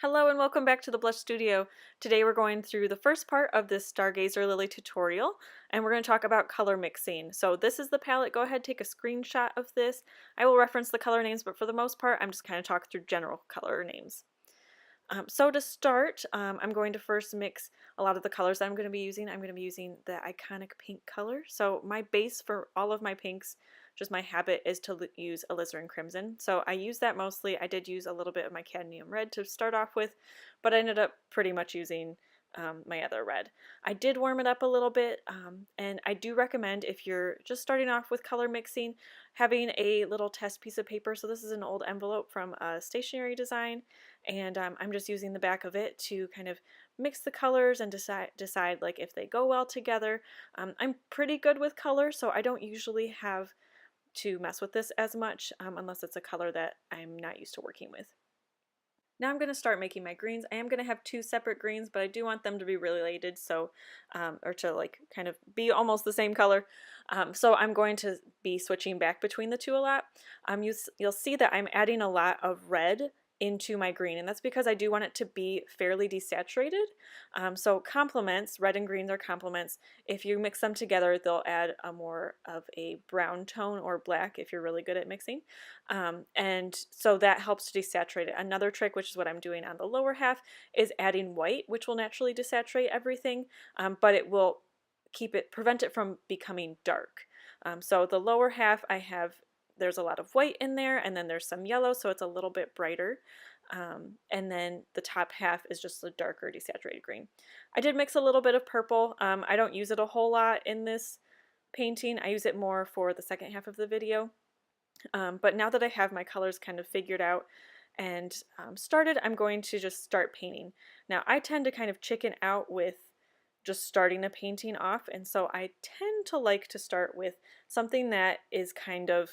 Hello and welcome back to the Blush Studio. Today we're going through the first part of this Stargazer Lily tutorial and we're going to talk about color mixing. So this is the palette. Go ahead, take a screenshot of this. I will reference the color names, but for the most part I'm just kind of talking through general color names. So to start, I'm going to first mix a lot of the colors that I'm going to be using. I'm going to be using the Iconic Pink color. So my base for all of my pinks, just my habit, is to use alizarin crimson. So I use that mostly. I did use a little bit of my cadmium red to start off with, but I ended up pretty much using my other red. I did warm it up a little bit, and I do recommend, if you're just starting off with color mixing, having a little test piece of paper. So this is an old envelope from a stationery design, and I'm just using the back of it to kind of mix the colors and decide like if they go well together. I'm pretty good with color, so I don't usually have to mess with this as much unless it's a color that I'm not used to working with. Now I'm going to start making my greens. I am going to have two separate greens, but I do want them to be related, so or to like kind of be almost the same color. So I'm going to be switching back between the two a lot. You'll see that I'm adding a lot of red into my green, and that's because I do want it to be fairly desaturated. So complements, red and greens are complements. If you mix them together, they'll add a more of a brown tone or black if you're really good at mixing. And so that helps to desaturate it. Another trick, which is what I'm doing on the lower half, is adding white, which will naturally desaturate everything, but it will prevent it from becoming dark. So the lower half there's a lot of white in there, and then there's some yellow, so it's a little bit brighter. And then the top half is just a darker desaturated green. I did mix a little bit of purple. I don't use it a whole lot in this painting. I use it more for the second half of the video. But now that I have my colors kind of figured out and started, I'm going to just start painting. Now I tend to kind of chicken out with just starting a painting off, and so I tend to like to start with something that is kind of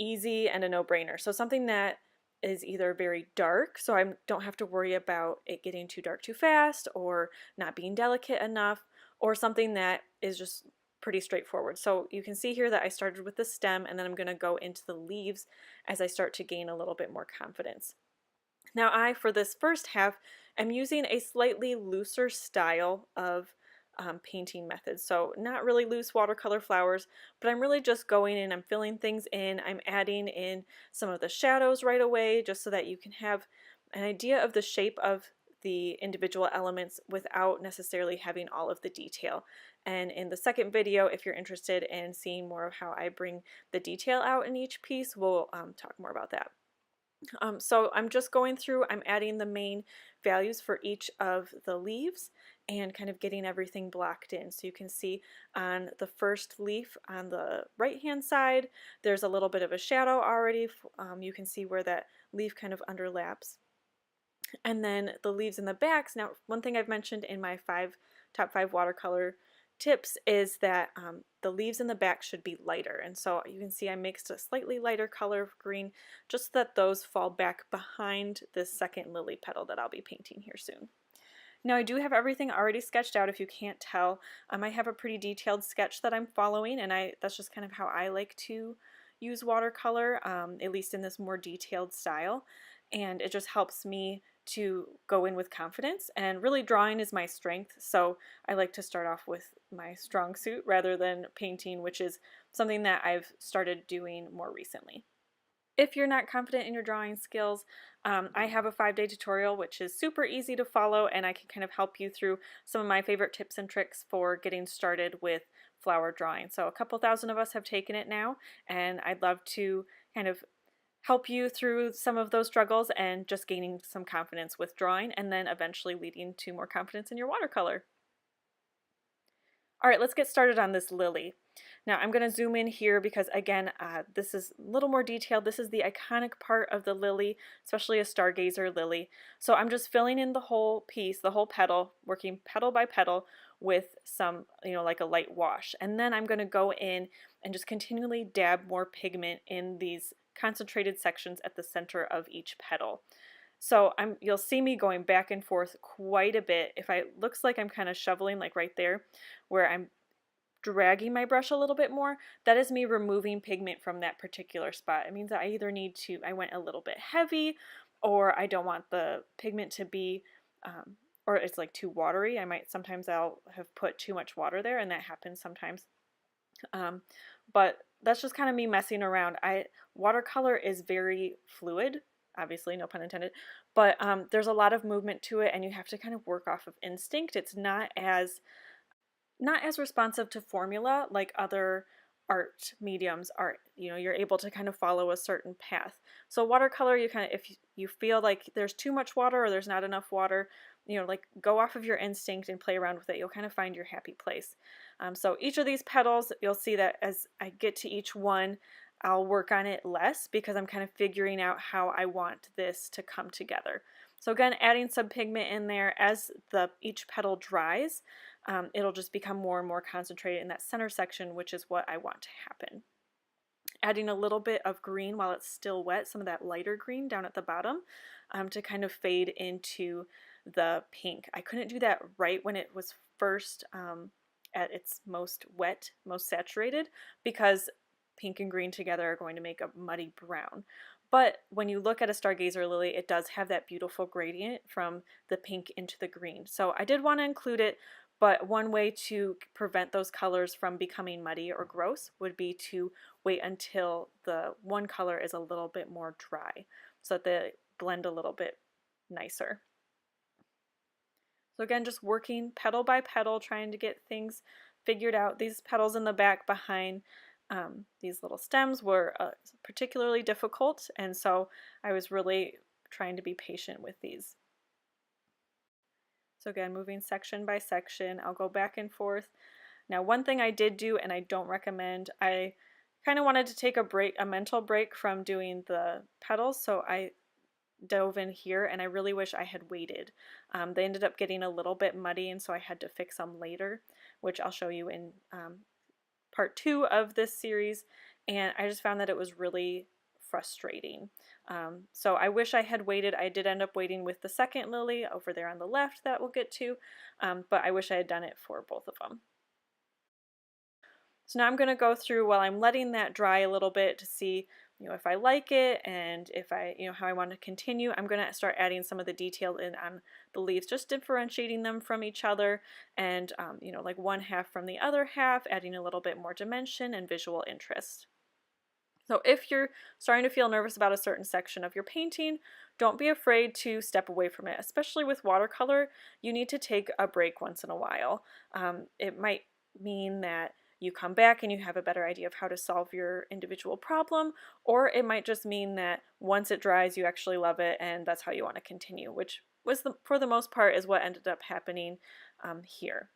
easy and a no-brainer. So something that is either very dark, so I don't have to worry about it getting too dark too fast or not being delicate enough, or something that is just pretty straightforward. So you can see here that I started with the stem, and then I'm going to go into the leaves as I start to gain a little bit more confidence. Now for this first half, am using a slightly looser style of painting methods. So not really loose watercolor flowers, but I'm really just going in, I'm filling things in, I'm adding in some of the shadows right away just so that you can have an idea of the shape of the individual elements without necessarily having all of the detail. And in the second video, if you're interested in seeing more of how I bring the detail out in each piece, we'll talk more about that. So I'm just going through, I'm adding the main values for each of the leaves and kind of getting everything blocked in. So you can see on the first leaf on the right hand side, there's a little bit of a shadow already. You can see where that leaf kind of underlaps. And then the leaves in the backs. Now, one thing I've mentioned in my top five watercolor tips is that the leaves in the back should be lighter, and so you can see I mixed a slightly lighter color of green just so that those fall back behind this second lily petal that I'll be painting here soon. Now I do have everything already sketched out, if you can't tell. I have a pretty detailed sketch that I'm following, and that's just kind of how I like to use watercolor, at least in this more detailed style, and it just helps me to go in with confidence, and really drawing is my strength, so I like to start off with my strong suit rather than painting, which is something that I've started doing more recently. If you're not confident in your drawing skills, I have a 5-day tutorial which is super easy to follow, and I can kind of help you through some of my favorite tips and tricks for getting started with flower drawing. So a couple thousand of us have taken it now, and I'd love to kind of help you through some of those struggles and just gaining some confidence with drawing, and then eventually leading to more confidence in your watercolor. All right, let's get started on this lily. Now I'm going to zoom in here because, again, this is a little more detailed. This is the iconic part of the lily, especially a stargazer lily. So I'm just filling in the whole piece, the whole petal, working petal by petal with some, like a light wash. And then I'm going to go in and just continually dab more pigment in these concentrated sections at the center of each petal. So you'll see me going back and forth quite a bit. If it looks like I'm kind of shoveling, like right there, where I'm dragging my brush a little bit more, that is me removing pigment from that particular spot. It means that I either I went a little bit heavy, or I don't want the pigment to be, or it's like too watery. Sometimes I'll have put too much water there, and that happens sometimes. But that's just kind of me messing around. Watercolor is very fluid, obviously, no pun intended, but there's a lot of movement to it, and you have to kind of work off of instinct. It's not as responsive to formula like other art mediums are. You're able to kind of follow a certain path. So watercolor, if you feel like there's too much water or there's not enough water, like go off of your instinct and play around with it. You'll kind of find your happy place. So each of these petals, you'll see that as I get to each one, I'll work on it less because I'm kind of figuring out how I want this to come together. So again, adding some pigment in there as each petal dries, it'll just become more and more concentrated in that center section, which is what I want to happen. Adding a little bit of green while it's still wet, some of that lighter green down at the bottom, to kind of fade into the pink. I couldn't do that right when it was first at its most wet, most saturated, because pink and green together are going to make a muddy brown. But when you look at a stargazer lily, it does have that beautiful gradient from the pink into the green. So I did want to include it, but one way to prevent those colors from becoming muddy or gross would be to wait until the one color is a little bit more dry so that they blend a little bit nicer. So again, just working petal by petal, trying to get things figured out. These petals in the back behind these little stems were particularly difficult, and so I was really trying to be patient with these. So again, moving section by section, I'll go back and forth. Now, one thing I did do, and I don't recommend, I kind of wanted to take a mental break from doing the petals, so I dove in here, and I really wish I had waited. They ended up getting a little bit muddy, and so I had to fix them later, which I'll show you in part 2 of this series, and I just found that it was really frustrating. So I wish I had waited. I did end up waiting with the second lily over there on the left that we'll get to, but I wish I had done it for both of them. So now I'm going to go through while I'm letting that dry a little bit to see if I like it and if how I want to continue. I'm going to start adding some of the detail in on the leaves, just differentiating them from each other, and like one half from the other half, adding a little bit more dimension and visual interest. So if you're starting to feel nervous about a certain section of your painting, don't be afraid to step away from it. Especially with watercolor, you need to take a break once in a while. It might mean that you come back and you have a better idea of how to solve your individual problem, or it might just mean that once it dries you actually love it and that's how you want to continue, which was for the most part is what ended up happening here.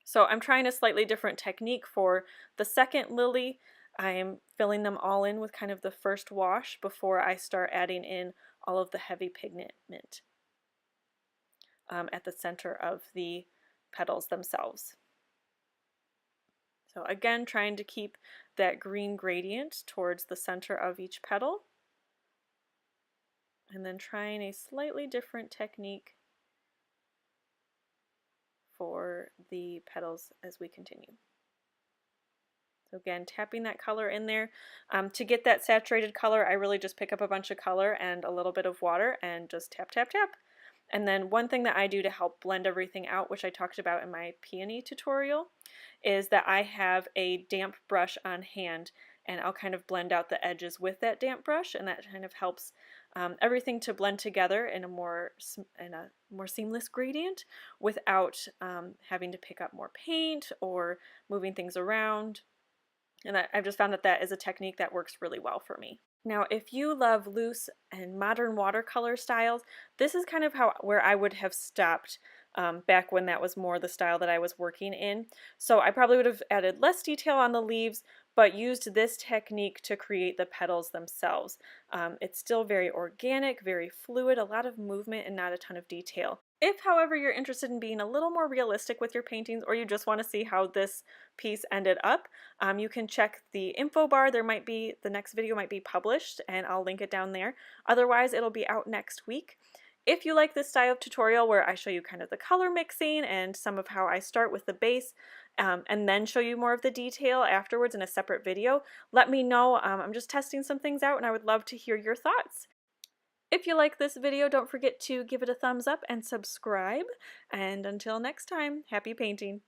So I'm trying a slightly different technique for the second lily. I'm filling them all in with kind of the first wash before I start adding in all of the heavy pigment at the center of the petals themselves. So again, trying to keep that green gradient towards the center of each petal, and then trying a slightly different technique for the petals as we continue. So again, tapping that color in there. To get that saturated color, I really just pick up a bunch of color and a little bit of water and just tap, tap, tap. And then one thing that I do to help blend everything out, which I talked about in my peony tutorial, is that I have a damp brush on hand, and I'll kind of blend out the edges with that damp brush, and that kind of helps everything to blend together in a more seamless gradient without having to pick up more paint or moving things around. And I've just found that that is a technique that works really well for me. Now, if you love loose and modern watercolor styles, this is kind of where I would have stopped back when that was more the style that I was working in. So I probably would have added less detail on the leaves, but used this technique to create the petals themselves. It's still very organic, very fluid, a lot of movement and not a ton of detail. If, however, you're interested in being a little more realistic with your paintings, or you just want to see how this piece ended up, you can check the info bar. The next video might be published, and I'll link it down there. Otherwise, it'll be out next week. If you like this style of tutorial where I show you kind of the color mixing and some of how I start with the base, and then show you more of the detail afterwards in a separate video, let me know. I'm just testing some things out, and I would love to hear your thoughts. If you like this video, don't forget to give it a thumbs up and subscribe. And until next time, happy painting!